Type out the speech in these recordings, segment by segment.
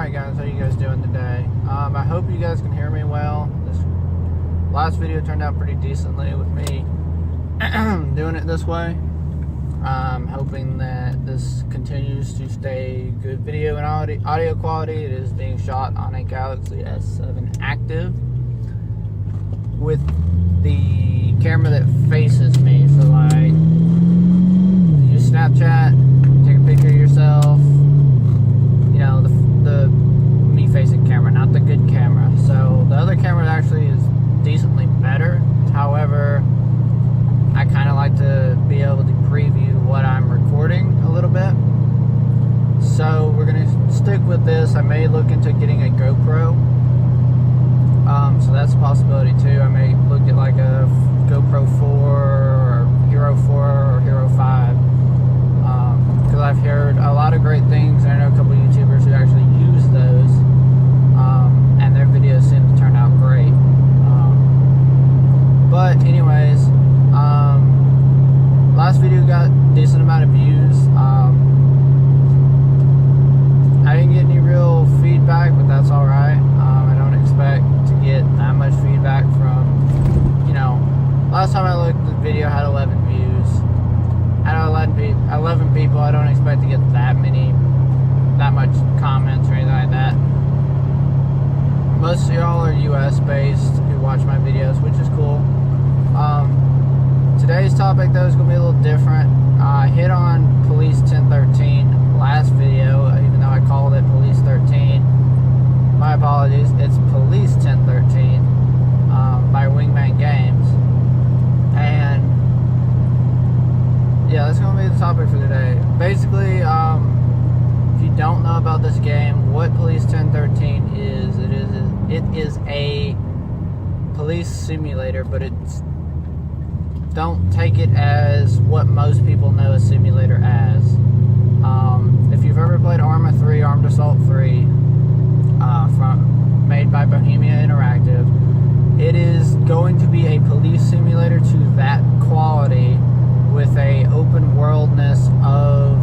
Alright guys, how you guys doing today? I hope you guys can hear me well. This last video turned out pretty decently with me doing it this way. I'm hoping that this continues to stay good video and audio quality. It is being shot on a Galaxy S7 Active with the camera that faces me. So like, use Snapchat, take a picture of yourself. You know, the me facing camera, not the good camera. So the other camera actually is decently better. However, I kind of like to be able to preview what I'm recording a little bit. So we're going to stick with this. I may look into getting a GoPro. So that's a possibility too. I may look at like a GoPro 4 or Hero 4 or Hero 5. Because I've heard a lot of great things, and I know a couple of YouTubers who actually use those, and their videos seem to turn out great. But anyways, last video got a decent amount of views. I didn't get any real feedback, but that's alright. I don't expect to get that much feedback from, last time I looked, the video had 11 views. Out of 11 people, I don't expect to get that much comments or anything like that. Most of y'all are US based who watch my videos, which is cool. Today's topic though is going to be a little different. I hit on Police 1013 last video, even though I called it Police 13. My apologies, it's Police 1013 by Wingman Games. And yeah, that's going to be the topic for today. Basically, if you don't know about this game, what Police 1013 is, it is a police simulator, but don't take it as what most people know a simulator as. If you've ever played Arma 3, Armed Assault 3, made by Bohemia Interactive, it is going to be a police simulator to that quality, with a open worldness of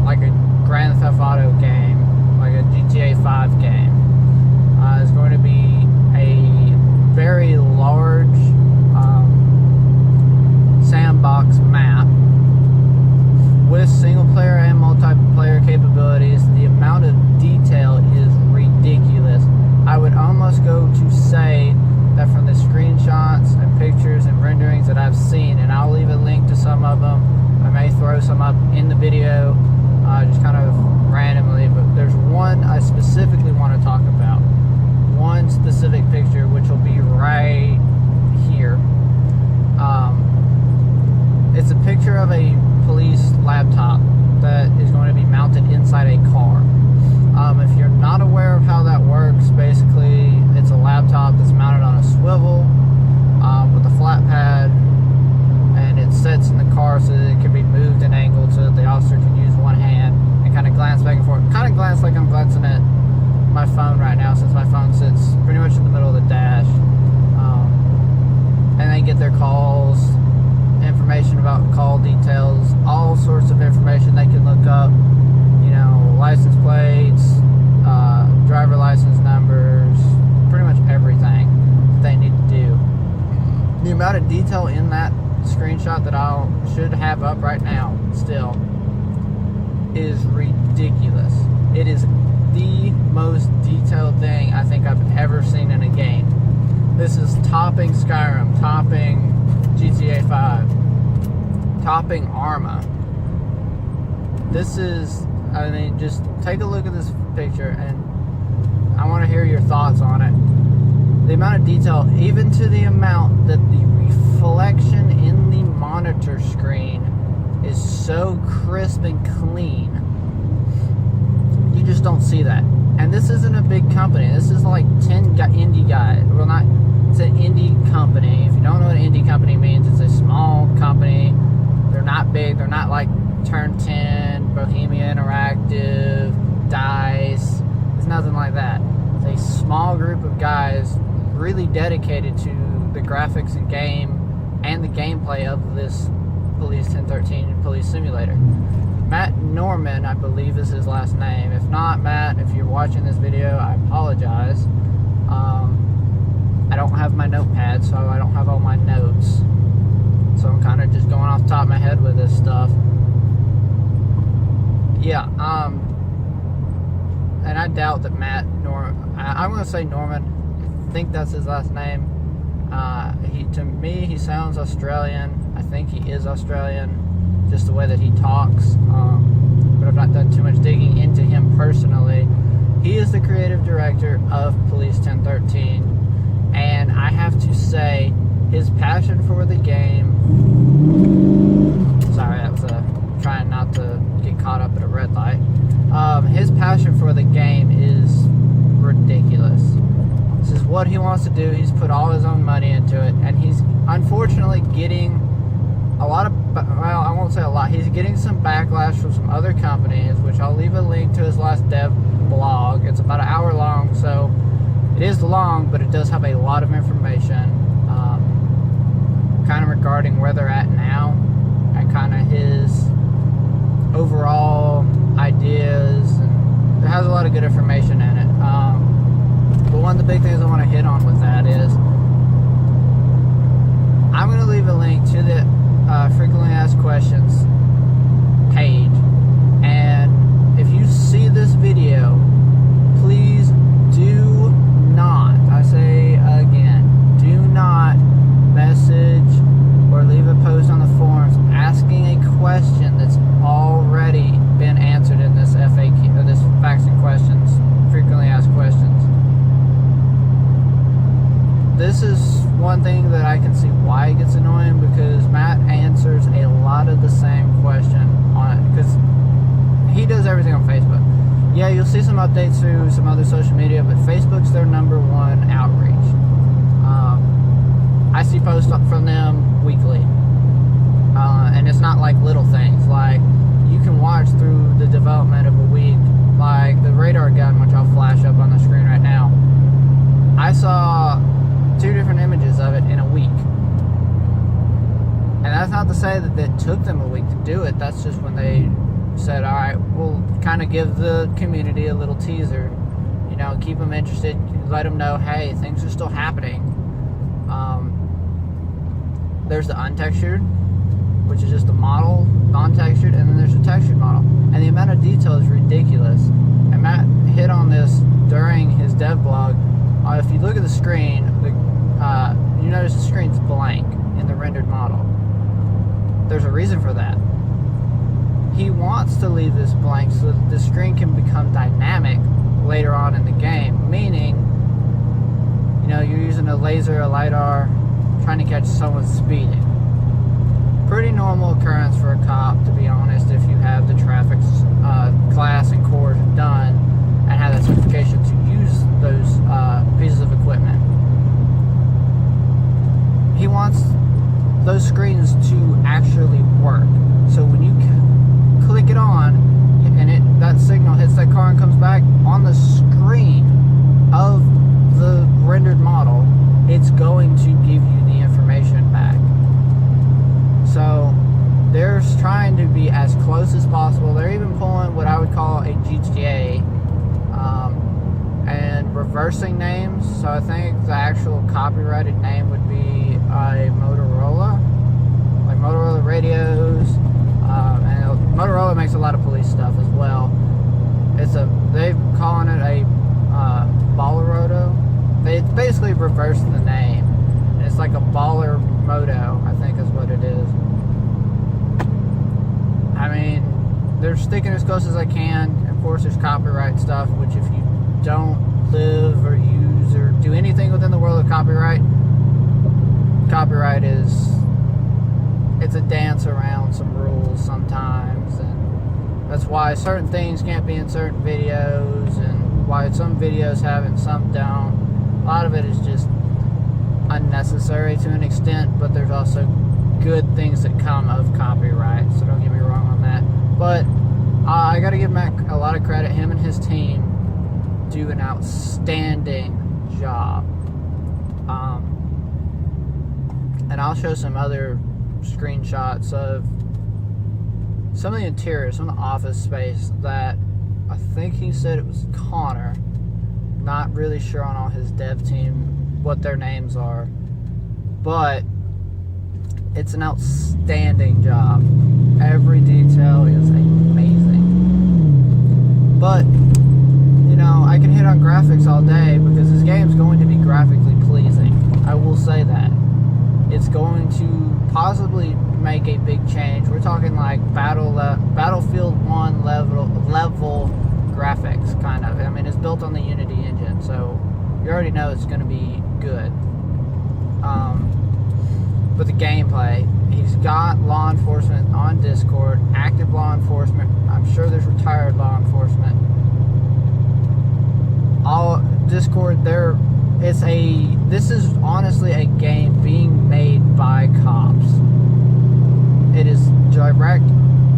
like a Grand Theft Auto game, like a GTA 5 game. It's going to be a very large sandbox map with single player and multiplayer capabilities. The amount of detail is ridiculous. I would almost go to say that from the screenshots and pictures and renderings that I've seen, and I'll leave a link to some of them. I may throw some up in the video, just kind of randomly, but there's one I specifically want to talk about. One specific picture, which will be right here. It's a picture of a police laptop that is going to be mounted inside a car. If you're not aware of how that works, basically it's a laptop that's mounted on a swivel with a flat pad, and it sits in the car so that it can be moved and angled so that the officer can use one hand and kind of glance back and forth. Kind of glance like I'm glancing at my phone right now, since my phone sits pretty much in the middle of the dash. And they get their calls, information about call details, all sorts of information they can look up, license plates, driver license numbers, pretty much everything that they need to do. The amount of detail in that screenshot that I should have up right now still is ridiculous. It is the most detailed thing I think I've ever seen in a game. This is topping Skyrim, topping GTA 5, topping Arma. This is, just take a look at this picture, and I want to hear your thoughts on it. The amount of detail, even to the amount that the reflection in the monitor screen is so crisp and clean. You just don't see that. And this isn't a big company. This is like 10 indie guys. Well, it's an indie company. If you don't know what an indie company means, it's a small company. They're not big. They're not like Turn 10, Bohemia Interactive, DICE. It's nothing like that. It's a small group of guys really dedicated to the graphics and game and the gameplay of this Police 1013 Police Simulator. Matt Norman, I believe, is his last name. If not, Matt, if you're watching this video, I apologize. I don't have my notepad, so I don't have all my notes. So I'm kind of just going off the top of my head with this stuff. Yeah, and I doubt that I'm going to say Norman. I think that's his last name. To me, he sounds Australian. I think he is Australian, just the way that he talks. But I've not done too much digging into him personally. He is the creative director of Police 1013. And I have to say, his passion for the game... Sorry, that was trying not to get caught up at a red light. His passion for the game is ridiculous. This is what he wants to do. He's put all his own money into it. And he's unfortunately getting a lot of... Well, I won't say a lot. He's getting some backlash from some other companies, which I'll leave a link to his last dev blog. It's about an hour long, so... It is long, but it does have a lot of information kind of regarding where they're at now and kind of his overall ideas. And it has a lot of good information in it. But one of the big things I want to hit on with that is I'm going to leave a link to the Frequently Asked Questions page. And if you see this video, please do not, I say again, do not message or leave a post on the forums asking a question that's already been answered in this FAQ, or this Facts and Questions, Frequently Asked Questions. This is one thing that I can see why it gets annoying, because Matt answers a lot of the same question on it, because he does everything on Facebook. Yeah, you'll see some updates through some other social media, but Facebook's their #1 outreach. I see posts from them weekly. And it's not like little things. Like, you can watch through the development of a week, like the radar gun, which I'll flash up on the screen right now. I saw 2 different images of it in a week. And that's not to say that it took them a week to do it. That's just when they said, all right, we'll kind of give the community a little teaser, you know, keep them interested, let them know, hey, things are still happening. There's the untextured, which is just a model, non-textured, and then there's a textured model. And the amount of detail is ridiculous. And Matt hit on this during his dev blog. If you look at the screen, you notice the screen's blank in the rendered model. There's a reason for that. He wants to leave this blank so that the screen can become dynamic later on in the game. Meaning, you know, you're using a laser, a LiDAR, trying to catch someone speeding. Pretty normal occurrence for a cop, to be honest, if you have the traffic class and course done and have that certification to use those pieces of equipment. He wants those screens to actually work. So when you click it on and that signal hits that car and comes back on the screen of the rendered model, it's going to give you the information back. So they're trying to be as close as possible. They're even pulling what I would call a GTA and reversing names. So I think the actual copyrighted name would be a Motorola, like Motorola radios. And Motorola makes a lot of police stuff as well. They're calling it a Balleroto. They basically reversed the name. And it's like a Baller Moto, I think is what it is. I mean, they're sticking as close as they can. Of course, there's copyright stuff, which if you don't live or use or do anything within the world of copyright it's a dance around some rules sometimes, and that's why certain things can't be in certain videos, and why some videos have it and some don't. A lot of it is just unnecessary to an extent, but there's also good things that come of copyright, so don't get me wrong on that. But I gotta give Matt a lot of credit. Him and his team do an outstanding job. And I'll show some other screenshots of some of the interior, some of the office space that I think he said it was Connor. Not really sure on all his dev team what their names are, but it's an outstanding job. Every detail is amazing. But, you know, I can hit on graphics all day because this game's going to be graphically pleasing. I will say that. It's going to possibly make a big change. We're talking like Battlefield 1 level graphics, kind of. I mean, it's built on the Unity engine, so you already know it's going to be good. But the gameplay, he's got law enforcement on Discord, active law enforcement. I'm sure there's retired law enforcement. All Discord, this is honestly a game being made by cops. It is direct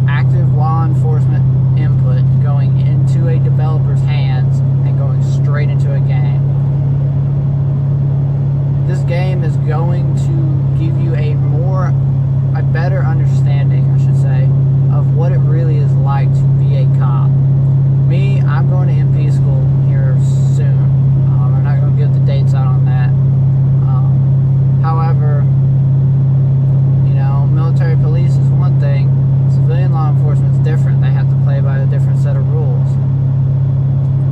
active law enforcement input going into a developer's hands and going straight into a game. This game is going to give you a better understanding, I should say, of what it really is like to be a cop. Me, I'm going to MP school here soon. I'm not going to give the dates out on that. However, you know, military police is one thing. Civilian law enforcement is different. They have to play by a different set of rules.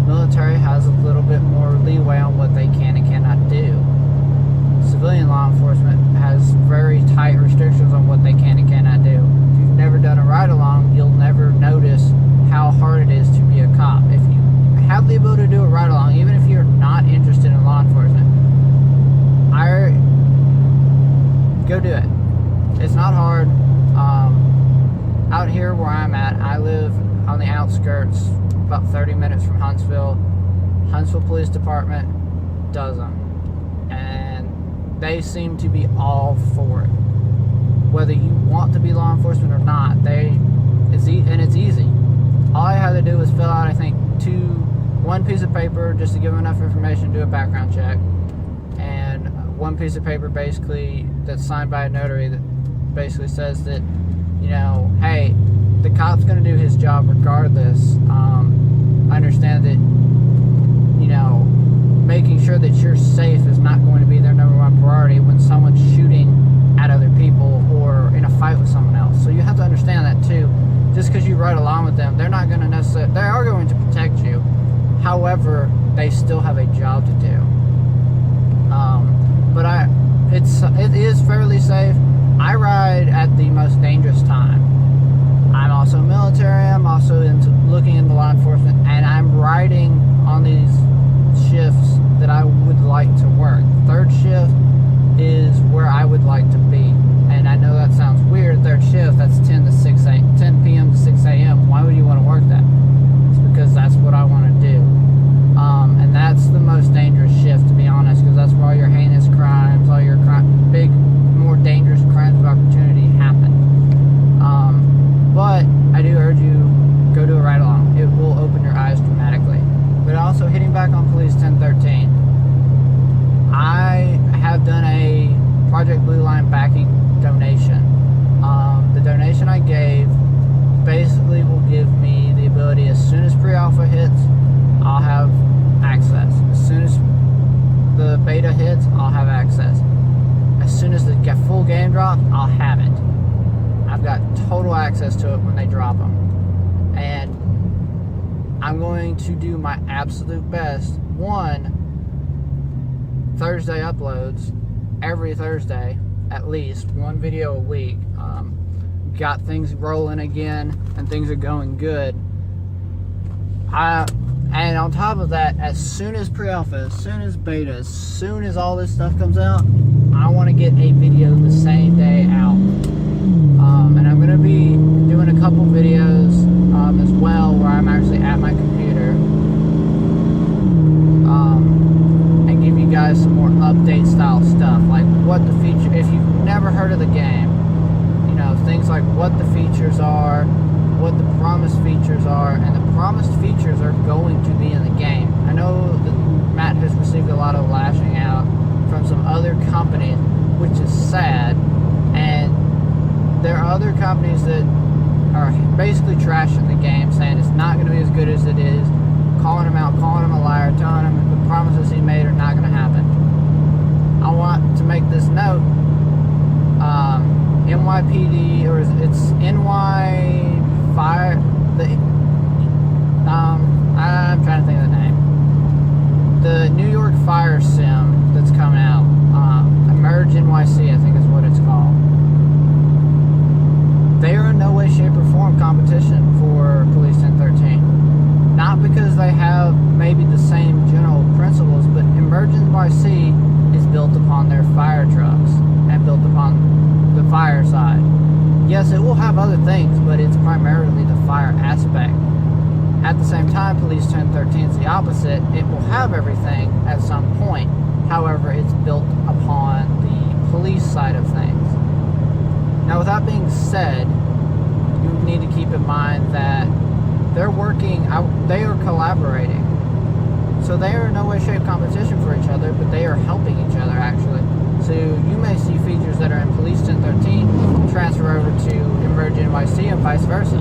Military has a little bit more leeway on what they can and cannot do. Civilian law enforcement has very tight restrictions on what they can and cannot do. If you've never done a ride-along, you'll never notice how hard it is to be a cop. If you have the ability to do a ride-along, even if you're not interested in law enforcement, go do it. It's not hard. Out here where I'm at, I live on the outskirts, about 30 minutes from Huntsville. Huntsville Police Department does them. And they seem to be all for it. Whether you want to be law enforcement or not, it's easy. All I had to do was fill out, I think, one piece of paper just to give them enough information to do a background check, and one piece of paper basically that's signed by a notary that basically says that, you know, hey, the cop's going to do his job regardless. I understand that, you know, making sure that you're safe is not going to be their number one priority when someone's shooting at other people or in a fight with someone else. So you have to understand that too. Just because you ride along with them, they're not going to necessarily, they are going to protect you. However, they still have a job to do. But it is fairly safe. I ride at the most dangerous time. I'm also military. I'm also looking into law enforcement, and I'm riding on these shifts that I would like to work. Third shift is where I would like to be, and I know that sounds weird. Third shift, that's 10 p.m. to 6 a.m. Why would you want to work that? It's because that's what I want to do. And that's the most dangerous shift, to be honest, because that's where all your heinous crimes, all your big, more dangerous crimes of opportunity happen. But I do urge you, go do a ride-along. It will open your eyes dramatically. But also, hitting back on Police 1013, I have done a Project Blue Line backing donation. The donation I gave basically will give me the ability, as soon as pre-alpha hits, I'll have access. As soon as the beta hits, I'll have access. As soon as the full game drops, I'll have it. I've got total access to it when they drop them. And I'm going to do my absolute best. Thursday uploads every Thursday, at least one video a week. Got things rolling again, and things are going good. And on top of that, as soon as pre-alpha, as soon as beta, as soon as all this stuff comes out, I want to get a video the same day out. And I'm going to be doing a couple videos as well where I'm actually at my computer, and give you guys some more update style stuff, like what the feature, if you've never heard of the game, you know, things like what the features are, what the promised features are, and the promised features are going to be in the game. I know that Matt has received a lot of lashing out from some other companies, which is sad, and there are other companies that are promises he made are not going to happen. I want to make this note. NYPD, or it's NY Fire. I'm trying to think of the name. The New York Fire Sim that's coming out. Emerge NYC, I think is what it's called. They are in no way, shape, or form competition for Police 1013. Not because they have maybe the same general principles, but Emerge NYC is built upon their fire trucks and built upon the fire side. Yes, it will have other things, but it's primarily the fire aspect. At the same time, Police 1013 is the opposite. It will have everything at some point. However, it's built upon the police side of things. Now, with that being said, you need to keep in mind that they're working, they are collaborating. So they are in no way, shape, competition for each other, but they are helping each other, actually. So you may see features that are in Police 1013 transfer over to Emerge NYC and vice versa.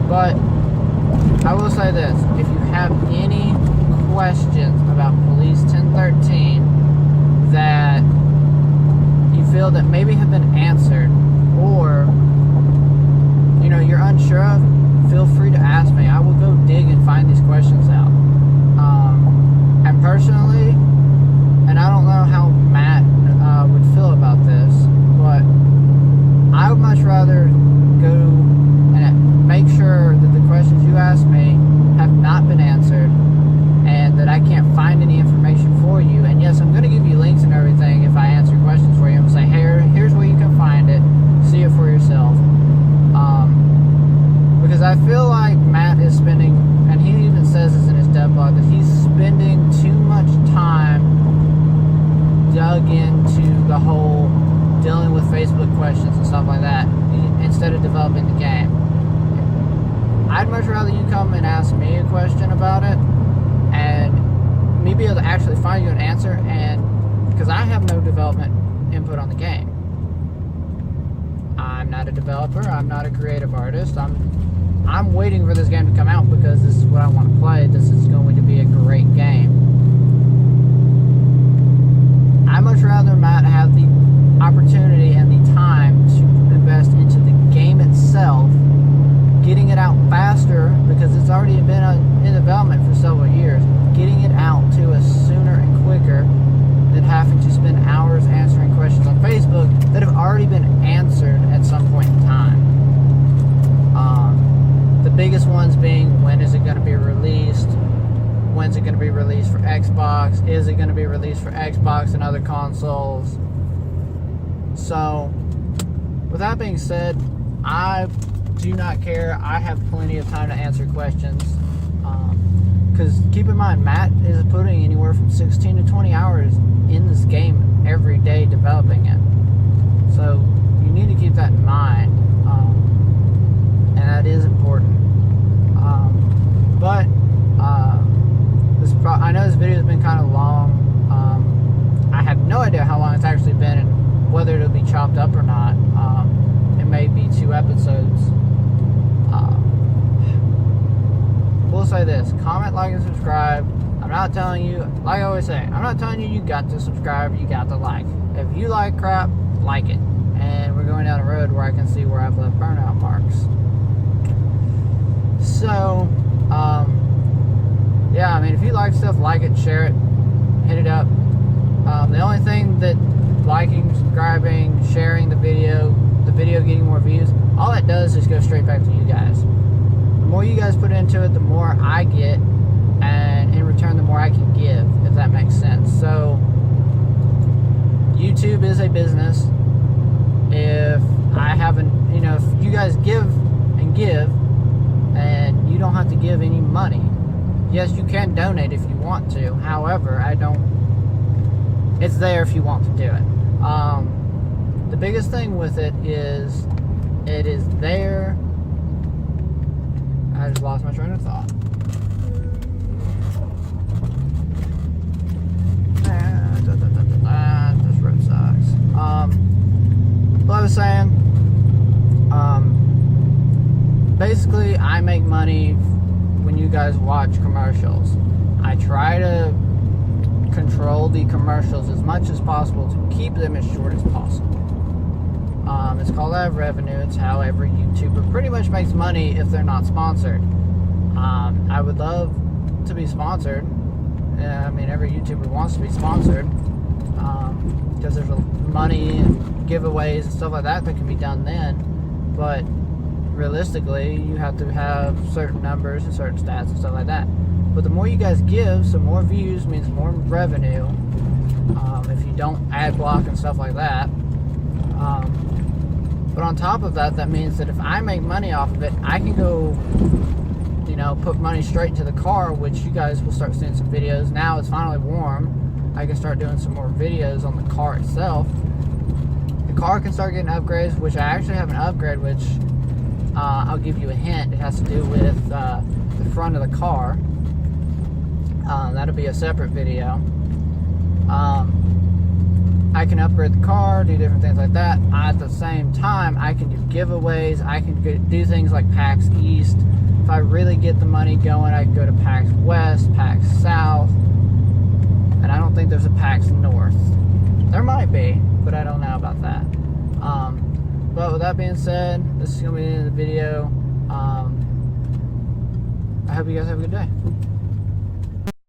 But I will say this, if you have any questions about Police 1013 that you feel that maybe have been answered, or you're unsure of, feel free to ask me. I will go dig and find these questions out. And personally, and I don't know how Matt would feel about this, but I would much rather go and make sure that the questions you ask me have not been answered and that I can't find any information for you. And yes, I'm going to give you links and everything if I answer questions for you. I'm going to say, hey, here's where you can find it. See it for yourself. Because I feel like Matt is spending, and he even says this in his devlog, that he's spending too much time dug into the whole dealing with Facebook questions and stuff like that instead of developing the game. I'd much rather you come and ask me a question about it and me be able to actually find you an answer, and because I have no development input on the game. I'm not a developer, I'm not a creative artist, I'm waiting for this game to come out because this is what I want to play. This is going to be a great game. I'd much rather Matt have the opportunity and the time to invest into the game itself, getting it out faster because it's already been in development for several years, getting it out to us sooner and quicker than having to spend hours answering questions on Facebook that have already been answered at some point in time. The biggest ones being, when is it going to be released? When's it going to be released for Xbox? Is it going to be released for Xbox and other consoles? So, with that being said, I do not care. I have plenty of time to answer questions. Because keep in mind, Matt is putting anywhere from 16 to 20 hours in this game every day developing it. So, you need to keep that in mind. And that is important. I know this video has been kind of long. I have no idea how long it's actually been and whether it'll be chopped up or not. It may be 2 episodes. We'll say this: comment, like, and subscribe. I'm not telling you, like I always say, I'm not telling you got to subscribe, you got to like. If you like crap, like it. And we're going down a road where I can see where I've left burnout marks. So, yeah, I mean, if you like stuff, like it, share it, hit it up. The only thing that liking, subscribing, sharing the video getting more views, all that does is go straight back to you guys. The more you guys put into it, the more I get, and in return, the more I can give, if that makes sense. So, YouTube is a business. If I haven't, if you guys give, and you don't have to give any money. Yes, you can donate if you want to. However, it's there if you want to do it. The biggest thing with it is there. I just lost my train of thought. This road sucks. What I was saying, basically, I make money when you guys watch commercials. I try to control the commercials as much as possible to keep them as short as possible. It's called ad revenue. It's how every YouTuber pretty much makes money if they're not sponsored. I would love to be sponsored. I mean, every YouTuber wants to be sponsored because there's money and giveaways and stuff like that can be done then. But realistically, you have to have certain numbers and certain stats and stuff like that. But the more you guys give, so more views means more revenue. If you don't ad block and stuff like that. But on top of that, that means that if I make money off of it, I can go, put money straight into the car, which you guys will start seeing some videos. Now it's finally warm. I can start doing some more videos on the car itself. The car can start getting upgrades, which I actually have an upgrade, which I'll give you a hint. It has to do with the front of the car. That'll be a separate video. I can upgrade the car, do different things like that. At the same time, I can do giveaways. I can do things like PAX East. If I really get the money going, I can go to PAX West, PAX South. And I don't think there's a PAX North. There might be, but I don't know about that. But with that being said, this is going to be the end of the video. I hope you guys have a good day.